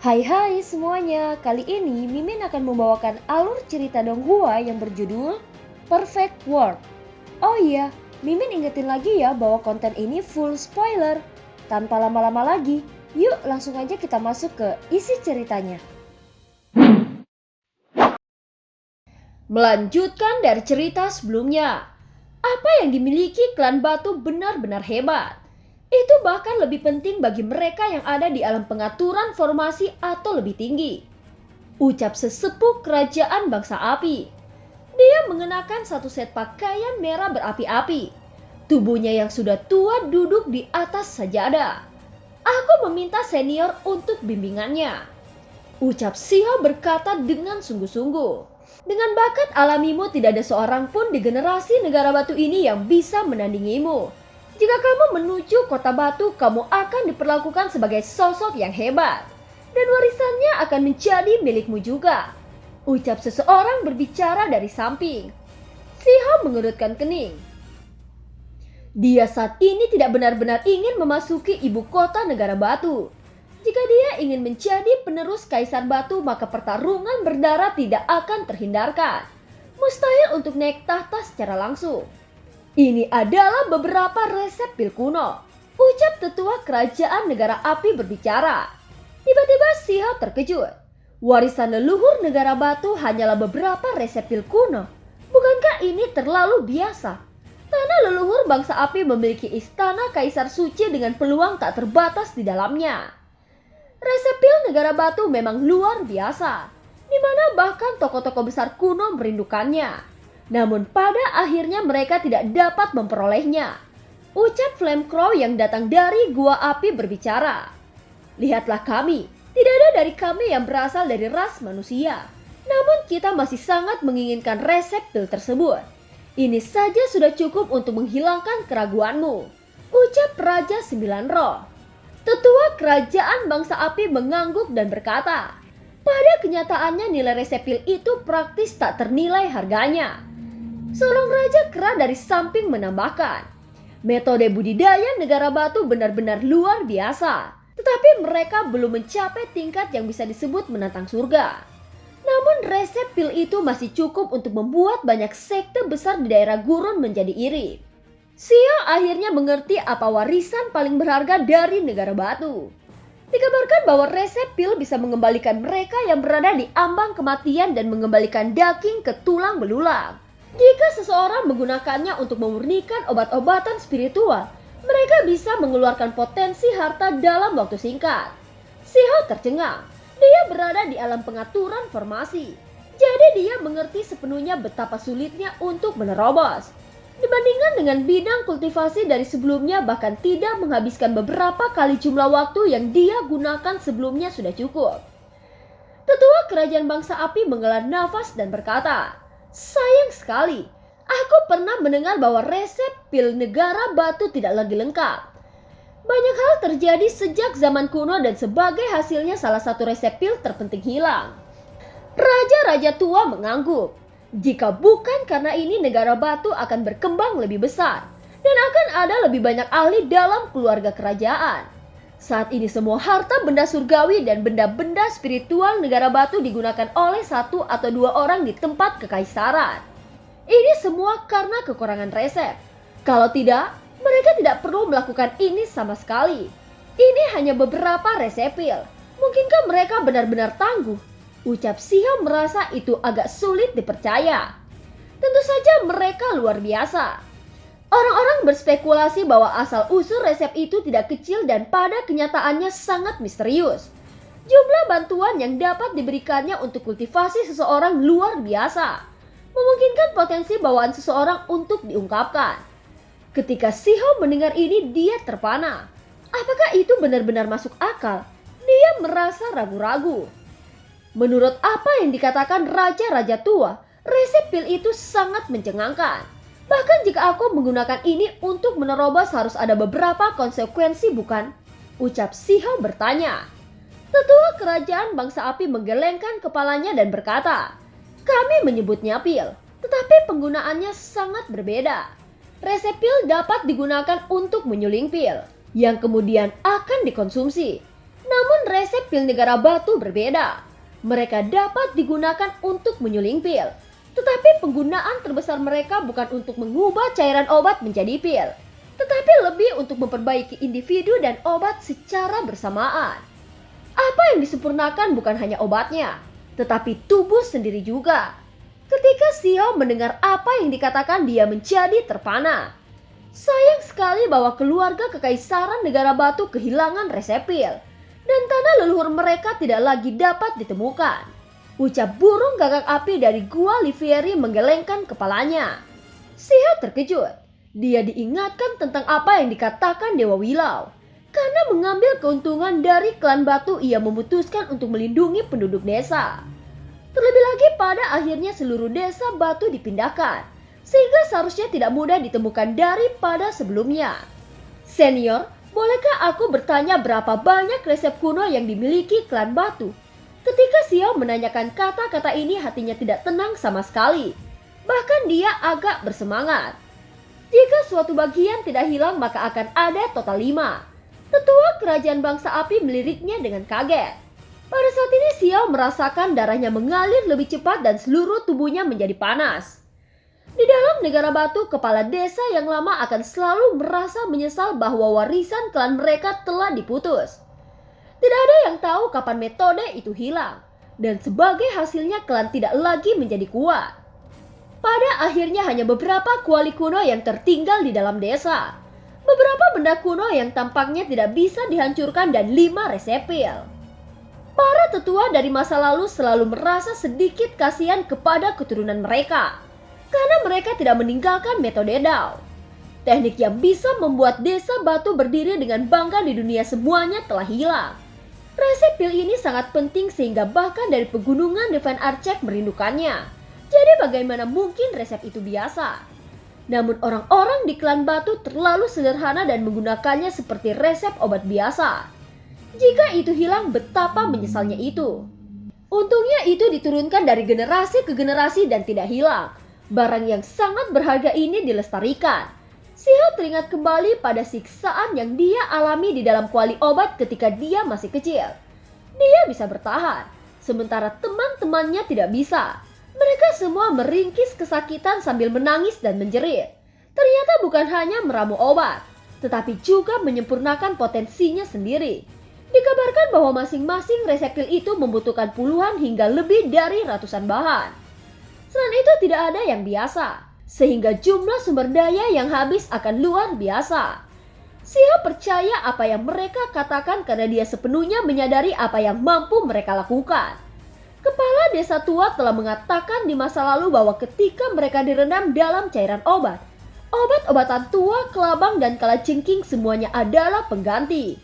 Hai semuanya, kali ini Mimin akan membawakan alur cerita Donghua yang berjudul Perfect World. Oh iya, Mimin ingetin lagi ya bahwa konten ini full spoiler. Tanpa lama-lama lagi, yuk langsung aja kita masuk ke isi ceritanya. Melanjutkan dari cerita sebelumnya, apa yang dimiliki klan Batu benar-benar hebat. Itu bahkan lebih penting bagi mereka yang ada di alam pengaturan formasi atau lebih tinggi. Ucap sesepuh kerajaan bangsa api. Dia mengenakan satu set pakaian merah berapi-api. Tubuhnya yang sudah tua duduk di atas sajadah. Aku meminta senior untuk bimbingannya. Ucap Siho berkata dengan sungguh-sungguh. Dengan bakat alamimu tidak ada seorang pun di generasi negara batu ini yang bisa menandingimu. Jika kamu menuju kota batu, kamu akan diperlakukan sebagai sosok yang hebat. Dan warisannya akan menjadi milikmu juga. Ucap seseorang berbicara dari samping. Siho mengerutkan kening. Dia saat ini tidak benar-benar ingin memasuki ibu kota negara batu. Jika dia ingin menjadi penerus Kaisar Batu, maka pertarungan berdarah tidak akan terhindarkan. Mustahil untuk naik tahta secara langsung. Ini adalah beberapa resep pil kuno. Ucap tetua kerajaan negara api berbicara. Tiba-tiba Siho terkejut. Warisan leluhur negara batu hanyalah beberapa resep pil kuno. Bukankah ini terlalu biasa? Tanah leluhur bangsa api memiliki istana kaisar suci dengan peluang tak terbatas di dalamnya. Resep pil negara batu memang luar biasa, di mana bahkan tokoh-tokoh besar kuno merindukannya. Namun pada akhirnya mereka tidak dapat memperolehnya. Ucap Flamecrow yang datang dari gua api berbicara. Lihatlah kami, tidak ada dari kami yang berasal dari ras manusia. Namun kita masih sangat menginginkan resep pil tersebut. Ini saja sudah cukup untuk menghilangkan keraguanmu. Ucap Raja Sembilan Roh. Tetua kerajaan bangsa api mengangguk dan berkata, pada kenyataannya nilai resep pil itu praktis tak ternilai harganya. Seorang raja kera dari samping menambahkan, metode budidaya negara batu benar-benar luar biasa, tetapi mereka belum mencapai tingkat yang bisa disebut menantang surga. Namun resep pil itu masih cukup untuk membuat banyak sekte besar di daerah gurun menjadi iri. Siho akhirnya mengerti apa warisan paling berharga dari negara batu. Dikabarkan bahwa resep pil bisa mengembalikan mereka yang berada di ambang kematian dan mengembalikan daging ke tulang belulang. Jika seseorang menggunakannya untuk memurnikan obat-obatan spiritual, mereka bisa mengeluarkan potensi harta dalam waktu singkat. Siho tercengang. Dia berada di alam pengaturan formasi. Jadi dia mengerti sepenuhnya betapa sulitnya untuk menerobos. Dibandingkan dengan bidang kultivasi dari sebelumnya, bahkan tidak menghabiskan beberapa kali jumlah waktu yang dia gunakan sebelumnya sudah cukup. Tetua kerajaan bangsa api menghela nafas dan berkata, sayang sekali, aku pernah mendengar bahwa resep pil negara batu tidak lagi lengkap. Banyak hal terjadi sejak zaman kuno dan sebagai hasilnya salah satu resep pil terpenting hilang. Raja-raja tua mengangguk. Jika bukan karena ini negara batu akan berkembang lebih besar dan akan ada lebih banyak ahli dalam keluarga kerajaan. Saat ini semua harta benda surgawi dan benda-benda spiritual negara batu digunakan oleh satu atau dua orang di tempat kekaisaran. Ini semua karena kekurangan resep. Kalau tidak, mereka tidak perlu melakukan ini sama sekali. Ini hanya beberapa resep pil. Mungkinkah mereka benar-benar tangguh? Ucap Siho merasa itu agak sulit dipercaya. Tentu saja mereka luar biasa. Orang-orang berspekulasi bahwa asal-usul resep itu tidak kecil dan pada kenyataannya sangat misterius. Jumlah bantuan yang dapat diberikannya untuk kultivasi seseorang luar biasa. Memungkinkan potensi bawaan seseorang untuk diungkapkan. Ketika Siho mendengar ini, dia terpana. Apakah itu benar-benar masuk akal? Dia merasa ragu-ragu. Menurut apa yang dikatakan raja-raja tua, resep pil itu sangat mencengangkan. Bahkan jika aku menggunakan ini untuk menerobos harus ada beberapa konsekuensi, bukan? Ucap Siho bertanya. Tetua kerajaan bangsa api menggelengkan kepalanya dan berkata, kami menyebutnya pil, tetapi penggunaannya sangat berbeda. Resep pil dapat digunakan untuk menyuling pil, yang kemudian akan dikonsumsi. Namun Namun resep pil negara batu berbeda. Mereka dapat digunakan untuk menyuling pil. Tetapi penggunaan terbesar mereka bukan untuk mengubah cairan obat menjadi pil, tetapi lebih untuk memperbaiki individu dan obat secara bersamaan. Apa yang disempurnakan bukan hanya obatnya, tetapi tubuh sendiri juga. Ketika Xiao mendengar apa yang dikatakan, dia menjadi terpana. Sayang sekali bahwa keluarga kekaisaran negara batu kehilangan resep pil, dan tanah leluhur mereka tidak lagi dapat ditemukan. Ucap burung gagak api dari Gua Livieri menggelengkan kepalanya. Xiao terkejut. Dia diingatkan tentang apa yang dikatakan Dewa Wilau. Karena mengambil keuntungan dari klan batu, ia memutuskan untuk melindungi penduduk desa. Terlebih lagi pada akhirnya seluruh desa batu dipindahkan, sehingga seharusnya tidak mudah ditemukan daripada sebelumnya. Senior, bolehkah aku bertanya berapa banyak resep kuno yang dimiliki klan batu? Ketika Xiao menanyakan kata-kata ini, hatinya tidak tenang sama sekali. Bahkan dia agak bersemangat. Jika suatu bagian tidak hilang, maka akan ada total 5. Tetua kerajaan bangsa api meliriknya dengan kaget. Pada saat ini Xiao merasakan darahnya mengalir lebih cepat dan seluruh tubuhnya menjadi panas. Di dalam negara batu, kepala desa yang lama akan selalu merasa menyesal bahwa warisan klan mereka telah diputus. Tidak ada yang tahu kapan metode itu hilang, dan sebagai hasilnya klan tidak lagi menjadi kuat. Pada akhirnya hanya beberapa kuali kuno yang tertinggal di dalam desa. Beberapa benda kuno yang tampaknya tidak bisa dihancurkan dan 5 resep pil. Para tetua dari masa lalu selalu merasa sedikit kasihan kepada keturunan mereka, karena mereka tidak meninggalkan metode Dao. Teknik yang bisa membuat desa batu berdiri dengan bangga di dunia semuanya telah hilang. Resep pil ini sangat penting sehingga bahkan dari pegunungan Devan Arcek merindukannya. Jadi bagaimana mungkin resep itu biasa? Namun orang-orang di klan batu terlalu sederhana dan menggunakannya seperti resep obat biasa. Jika itu hilang, betapa menyesalnya itu. Untungnya itu diturunkan dari generasi ke generasi dan tidak hilang. Barang yang sangat berharga ini dilestarikan. Xiao teringat kembali pada siksaan yang dia alami di dalam kuali obat ketika dia masih kecil. Dia bisa bertahan, sementara teman-temannya tidak bisa. Mereka semua meringkis kesakitan sambil menangis dan menjerit. Ternyata bukan hanya meramu obat, tetapi juga menyempurnakan potensinya sendiri. Dikabarkan bahwa masing-masing resep pil itu membutuhkan puluhan hingga lebih dari ratusan bahan. Selain itu tidak ada yang biasa, sehingga jumlah sumber daya yang habis akan luar biasa. Xiao percaya apa yang mereka katakan karena dia sepenuhnya menyadari apa yang mampu mereka lakukan. Kepala desa tua telah mengatakan di masa lalu bahwa ketika mereka direndam dalam cairan obat, obat-obatan tua, kelabang, dan kalajengking semuanya adalah pengganti.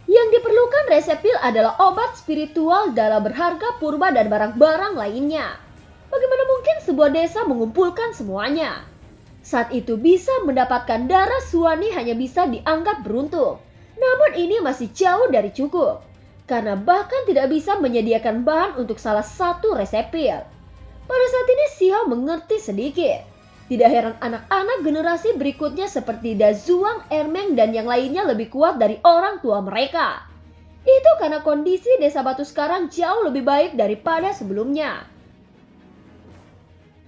Yang diperlukan resep pil adalah obat spiritual dalam berharga purba dan barang-barang lainnya. Bagaimana mungkin sebuah desa mengumpulkan semuanya? Saat itu bisa mendapatkan darah Suwani hanya bisa dianggap beruntung. Namun ini masih jauh dari cukup. Karena bahkan tidak bisa menyediakan bahan untuk salah satu resep pil. Pada saat ini Xiao mengerti sedikit. Tidak heran anak-anak generasi berikutnya seperti Dazuang, Ermeng, dan yang lainnya lebih kuat dari orang tua mereka. Itu karena kondisi desa batu sekarang jauh lebih baik daripada sebelumnya.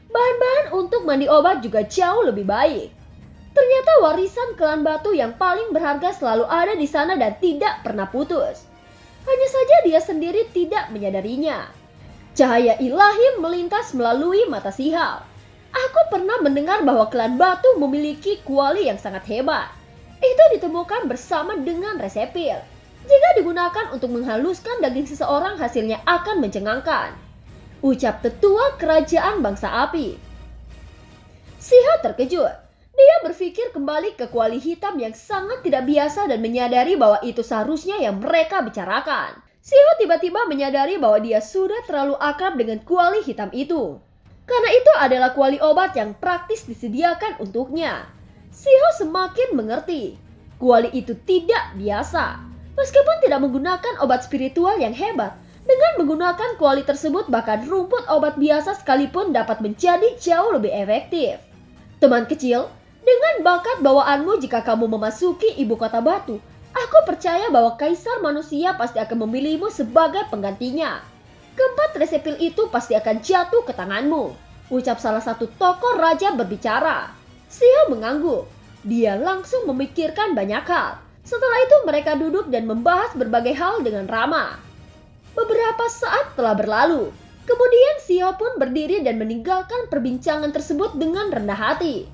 Bahan-bahan untuk mandi obat juga jauh lebih baik. Ternyata warisan klan batu yang paling berharga selalu ada di sana dan tidak pernah putus. Hanya saja dia sendiri tidak menyadarinya. Cahaya ilahi melintas melalui mata Xiao. Aku pernah mendengar bahwa klan batu memiliki kuali yang sangat hebat. Itu ditemukan bersama dengan resep pil. Jika digunakan untuk menghaluskan daging seseorang, hasilnya akan mencengangkan. Ucap tetua kerajaan bangsa api. Xiao terkejut. Dia berpikir kembali ke kuali hitam yang sangat tidak biasa dan menyadari bahwa itu seharusnya yang mereka bicarakan. Xiao tiba-tiba menyadari bahwa dia sudah terlalu akrab dengan kuali hitam itu. Karena itu adalah kuali obat yang praktis disediakan untuknya. Xiao semakin mengerti. Kuali itu tidak biasa. Meskipun tidak menggunakan obat spiritual yang hebat, dengan menggunakan kuali tersebut bahkan rumput obat biasa sekalipun dapat menjadi jauh lebih efektif. Teman kecil, dengan bakat bawaanmu jika kamu memasuki ibu kota batu, Aku percaya bahwa kaisar manusia pasti akan memilihmu sebagai penggantinya. Keempat resepil itu pasti akan jatuh ke tanganmu, ucap salah satu tokoh raja berbicara. Xiao mengangguk. Dia langsung memikirkan banyak hal. Setelah itu mereka duduk dan membahas berbagai hal dengan ramah. Beberapa saat telah berlalu. Kemudian Xiao pun berdiri dan meninggalkan perbincangan tersebut dengan rendah hati.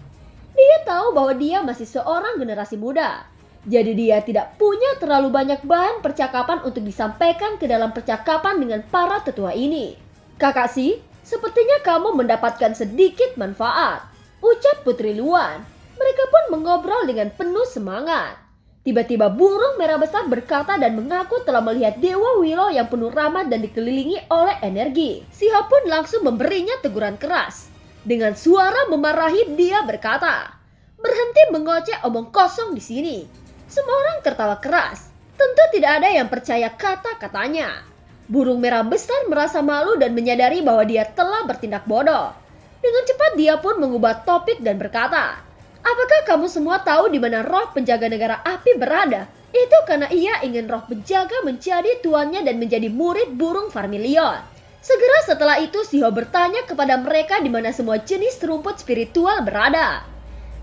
Dia tahu bahwa dia masih seorang generasi muda. Jadi dia tidak punya terlalu banyak bahan percakapan untuk disampaikan ke dalam percakapan dengan para tetua ini. Kakak Si, sepertinya kamu mendapatkan sedikit manfaat, ucap Putri Luan. Mereka pun mengobrol dengan penuh semangat. Tiba-tiba burung merah besar berkata dan mengaku telah melihat Dewa Willow yang penuh rahmat dan dikelilingi oleh energi. Xiao pun langsung memberinya teguran keras. Dengan suara memarahi dia berkata, "Berhenti mengoceh omong kosong di sini." Semua orang tertawa keras. Tentu tidak ada yang percaya kata-katanya. Burung merah besar merasa malu dan menyadari bahwa dia telah bertindak bodoh. Dengan cepat dia pun mengubah topik dan berkata, "Apakah kamu semua tahu di mana roh penjaga negara api berada? Itu karena ia ingin roh penjaga menjadi tuannya dan menjadi murid burung Vermilion." Segera setelah itu Xiao bertanya kepada mereka di mana semua jenis rumput spiritual berada.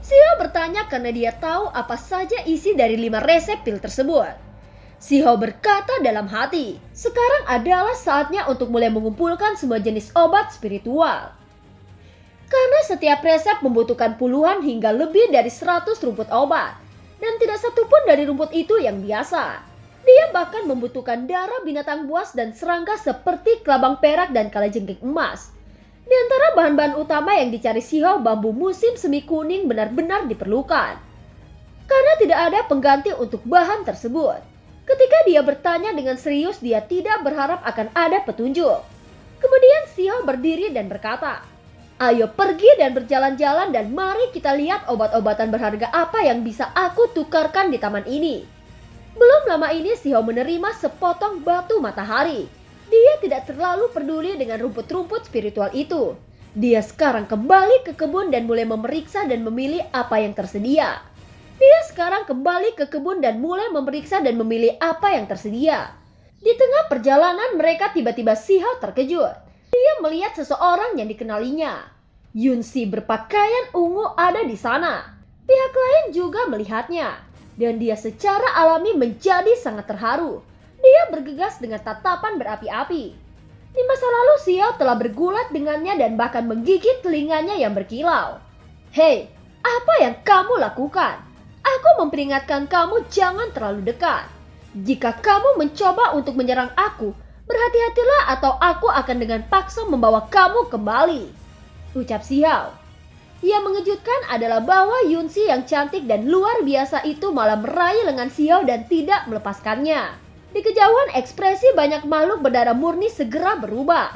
Xiao bertanya karena dia tahu apa saja isi dari 5 resepil tersebut. Xiao berkata dalam hati, sekarang adalah saatnya untuk mulai mengumpulkan semua jenis obat spiritual. Karena setiap resep membutuhkan puluhan hingga lebih dari 100 rumput obat. Dan tidak satupun dari rumput itu yang biasa. Dia bahkan membutuhkan darah binatang buas dan serangga seperti kelabang perak dan kalajengking emas. Di antara bahan-bahan utama yang dicari Xiao, bambu musim semi kuning benar-benar diperlukan. Karena tidak ada pengganti untuk bahan tersebut. Ketika dia bertanya dengan serius, dia tidak berharap akan ada petunjuk. Kemudian Xiao berdiri dan berkata, "Ayo pergi dan berjalan-jalan dan mari kita lihat obat-obatan berharga apa yang bisa aku tukarkan di taman ini." Belum lama ini Xiao menerima sepotong batu matahari. Dia tidak terlalu peduli dengan rumput-rumput spiritual itu. Dia sekarang kembali ke kebun dan mulai memeriksa dan memilih apa yang tersedia. Dia sekarang kembali ke kebun dan mulai memeriksa dan memilih apa yang tersedia. Di tengah perjalanan mereka tiba-tiba Xiao terkejut. Dia melihat seseorang yang dikenalinya. Yunxi berpakaian ungu ada di sana. Pihak lain juga melihatnya. Dan dia secara alami menjadi sangat terharu. Dia bergegas dengan tatapan berapi-api. Di masa lalu Xiao telah bergulat dengannya dan bahkan menggigit telinganya yang berkilau. "Hei, apa yang kamu lakukan? Aku memperingatkan kamu jangan terlalu dekat. Jika kamu mencoba untuk menyerang aku, berhati-hatilah atau aku akan dengan paksa membawa kamu kembali," ucap Xiao. Yang mengejutkan adalah bahwa Yunxi yang cantik dan luar biasa itu malah meraih lengan Xiao dan tidak melepaskannya. Di kejauhan ekspresi banyak makhluk berdarah murni segera berubah.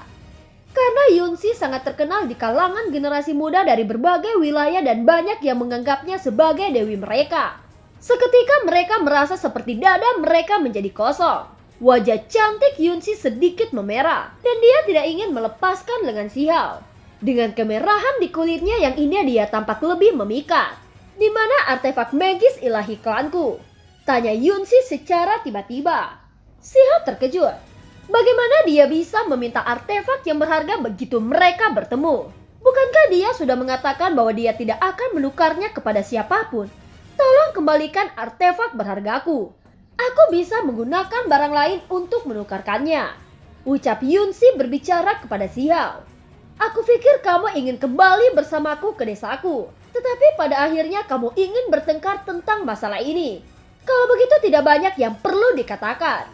Karena Yunxi sangat terkenal di kalangan generasi muda dari berbagai wilayah dan banyak yang menganggapnya sebagai dewi mereka. Seketika mereka merasa seperti dada mereka menjadi kosong. Wajah cantik Yunxi sedikit memerah dan dia tidak ingin melepaskan lengan Xiao. Dengan kemerahan di kulitnya yang indah dia tampak lebih memikat. "Di mana artefak magis ilahi klanku?" tanya Yunxi secara tiba-tiba. Xiao terkejut. Bagaimana dia bisa meminta artefak yang berharga begitu mereka bertemu? Bukankah dia sudah mengatakan bahwa dia tidak akan menukarnya kepada siapapun? "Tolong kembalikan artefak berhargaku. Aku bisa menggunakan barang lain untuk menukarkannya," ucap Yunxi berbicara kepada Xiao. "Aku pikir kamu ingin kembali bersamaku ke desaku. Tetapi pada akhirnya kamu ingin bertengkar tentang masalah ini. Kalau begitu tidak banyak yang perlu dikatakan,"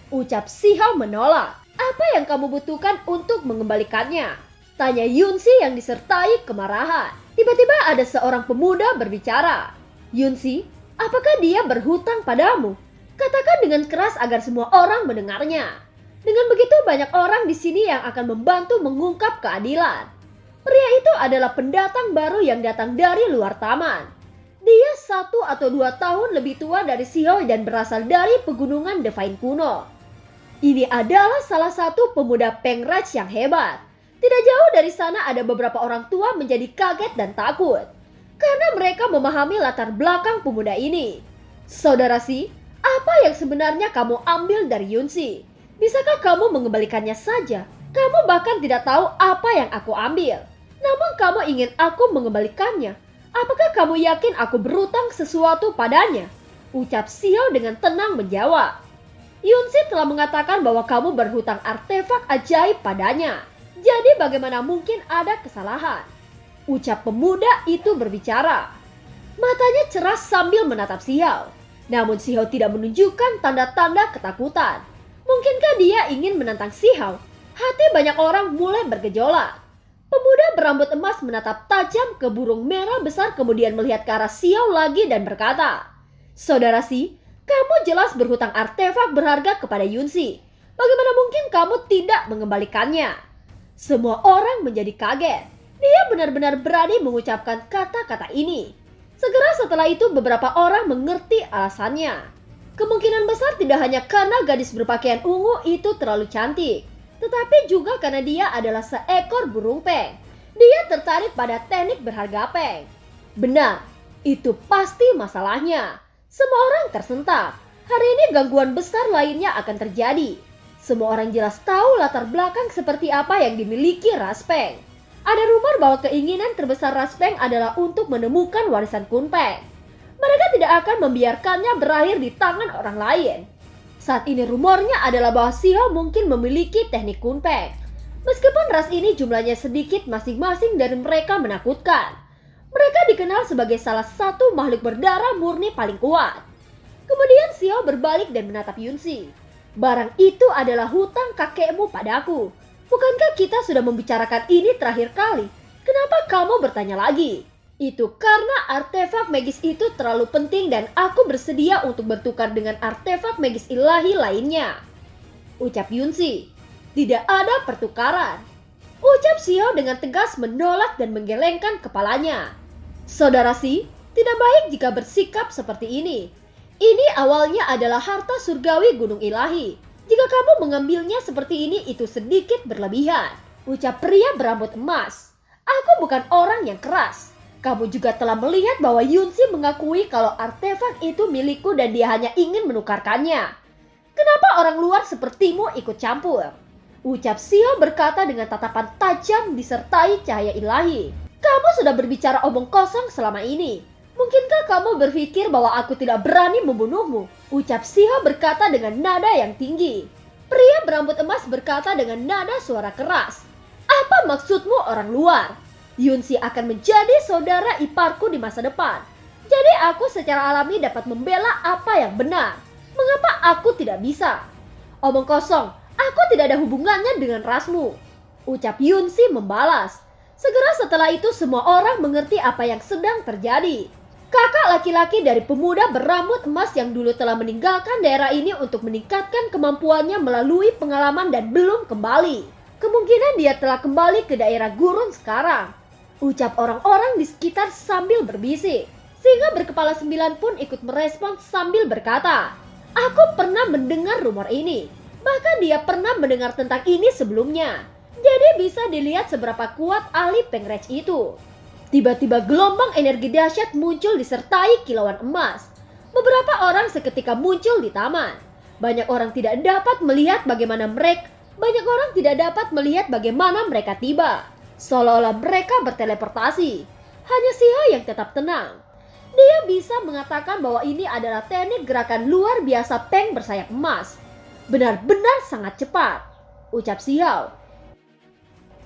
ucap Xiao menolak. "Apa yang kamu butuhkan untuk mengembalikannya?" tanya Yunxi yang disertai kemarahan. Tiba-tiba ada seorang pemuda berbicara. "Yunxi, apakah dia berhutang padamu? Katakan dengan keras agar semua orang mendengarnya. Dengan begitu banyak orang di sini yang akan membantu mengungkap keadilan." Pria itu adalah pendatang baru yang datang dari luar taman. Dia 1 atau 2 tahun lebih tua dari Xiao dan berasal dari pegunungan Devine kuno. Ini adalah salah satu pemuda Pengraj yang hebat. Tidak jauh dari sana ada beberapa orang tua menjadi kaget dan takut. Karena mereka memahami latar belakang pemuda ini. "Saudara Si, Apa yang sebenarnya kamu ambil dari Yunsi? Bisakah kamu mengembalikannya saja? Kamu bahkan tidak tahu apa yang aku ambil. Namun kamu ingin aku mengembalikannya. Apakah kamu yakin aku berutang sesuatu padanya? Ucap Xiao dengan tenang menjawab. Yunsi telah mengatakan bahwa kamu berhutang artefak ajaib padanya. Jadi bagaimana mungkin ada kesalahan? Ucap pemuda itu berbicara. Matanya cerah sambil menatap Xiao. Namun Xiao tidak menunjukkan tanda-tanda ketakutan. Mungkinkah dia ingin menantang Xiao? Hati banyak orang mulai bergejolak. Pemuda berambut emas menatap tajam ke burung merah besar, kemudian melihat ke arah Xiao lagi dan berkata, "Saudara Si, kamu jelas berhutang artefak berharga kepada Yunsi. Bagaimana mungkin kamu tidak mengembalikannya?" Semua orang menjadi kaget. Dia benar-benar berani mengucapkan kata-kata ini. Segera setelah itu beberapa orang mengerti alasannya. Kemungkinan besar tidak hanya karena gadis berpakaian ungu itu terlalu cantik, tetapi juga karena dia adalah seekor burung peng. Dia tertarik pada teknik berharga peng. Benar, itu pasti masalahnya. Semua orang tersentak. Hari ini gangguan besar lainnya akan terjadi. Semua orang jelas tahu latar belakang seperti apa yang dimiliki Ras Peng. Ada rumor bahwa keinginan terbesar Ras Peng adalah untuk menemukan warisan Kun Peng. Mereka tidak akan membiarkannya berakhir di tangan orang lain. Saat ini rumornya adalah bahwa Xiao mungkin memiliki teknik Kun Peng. Meskipun ras ini jumlahnya sedikit, masing-masing dari mereka menakutkan. Mereka dikenal sebagai salah satu makhluk berdarah murni paling kuat. Kemudian Xiao berbalik dan menatap Yunsi. Barang itu adalah hutang kakekmu padaku. Bukankah kita sudah membicarakan ini terakhir kali? Kenapa kamu bertanya lagi? Itu karena artefak magis itu terlalu penting dan aku bersedia untuk bertukar dengan artefak magis ilahi lainnya. Ucap Yunsi. Tidak ada pertukaran. Ucap Xiao dengan tegas menolak dan menggelengkan kepalanya. Saudara Si, tidak baik jika bersikap seperti ini. Ini awalnya adalah harta surgawi Gunung Ilahi. Jika kamu mengambilnya seperti ini, itu sedikit berlebihan. Ucap pria berambut emas. Aku bukan orang yang keras. Kamu juga telah melihat bahwa Yunsi mengakui kalau artefak itu milikku dan dia hanya ingin menukarkannya. Kenapa orang luar sepertimu ikut campur? Ucap Xiao berkata dengan tatapan tajam disertai cahaya ilahi. Kamu sudah berbicara omong kosong selama ini. Mungkinkah kamu berpikir bahwa aku tidak berani membunuhmu? Ucap Xiao berkata dengan nada yang tinggi. Pria berambut emas berkata dengan nada suara keras. Apa maksudmu orang luar? Yunsi akan menjadi saudara iparku di masa depan. Jadi aku secara alami dapat membela apa yang benar. Mengapa aku tidak bisa? Omong kosong, aku tidak ada hubungannya dengan rasmu. Ucap Yunsi membalas. Segera setelah itu semua orang mengerti apa yang sedang terjadi. Kakak laki-laki dari pemuda berambut emas yang dulu telah meninggalkan daerah ini untuk meningkatkan kemampuannya melalui pengalaman dan belum kembali. Kemungkinan dia telah kembali ke daerah gurun sekarang. Ucap orang-orang di sekitar sambil berbisik. Singa berkepala 9 pun ikut merespons sambil berkata, "Aku pernah mendengar rumor ini. Bahkan dia pernah mendengar tentang ini sebelumnya. Jadi bisa dilihat seberapa kuat ahli Pengrech itu." Tiba-tiba gelombang energi dahsyat muncul disertai kilauan emas. Beberapa orang seketika muncul di taman. Banyak orang tidak dapat melihat bagaimana mereka tiba. Seolah-olah mereka berteleportasi. Hanya Xiao yang tetap tenang. Dia bisa mengatakan bahwa ini adalah teknik gerakan luar biasa Peng bersayap emas. Benar-benar sangat cepat. Ucap Xiao.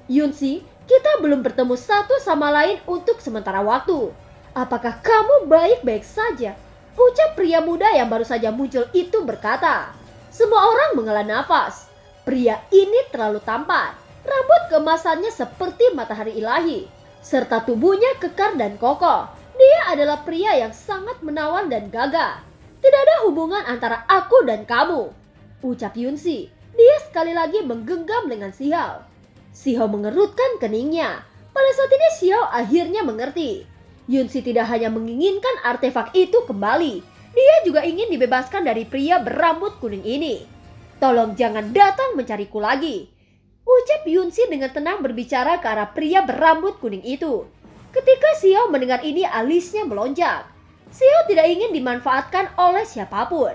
Yunsi, kita belum bertemu satu sama lain untuk sementara waktu. Apakah kamu baik-baik saja? Ucap pria muda yang baru saja muncul itu berkata. Semua orang menghela nafas. Pria ini terlalu tampan. Rambut keemasannya seperti matahari ilahi. Serta tubuhnya kekar dan kokoh. Dia adalah pria yang sangat menawan dan gagah. Tidak ada hubungan antara aku dan kamu. Ucap Yunsi. Dia sekali lagi menggenggam dengan Xiao. Xiao mengerutkan keningnya. Pada saat ini Xiao akhirnya mengerti. Yunsi tidak hanya menginginkan artefak itu kembali. Dia juga ingin dibebaskan dari pria berambut kuning ini. Tolong jangan datang mencariku lagi. Ucap Yunsi dengan tenang berbicara ke arah pria berambut kuning itu. Ketika Xiao mendengar ini, alisnya melonjak. Xiao tidak ingin dimanfaatkan oleh siapapun.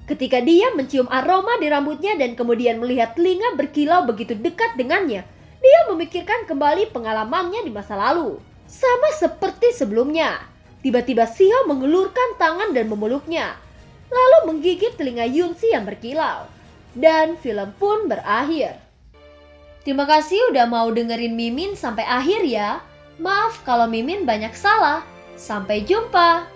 Ketika dia mencium aroma di rambutnya dan kemudian melihat telinga berkilau begitu dekat dengannya, dia memikirkan kembali pengalamannya di masa lalu. Sama seperti sebelumnya, tiba-tiba Xiao mengelurkan tangan dan memeluknya, lalu menggigit telinga Yunxi yang berkilau. Dan film pun berakhir. Terima kasih udah mau dengerin Mimin sampai akhir ya. Maaf kalau Mimin banyak salah. Sampai jumpa.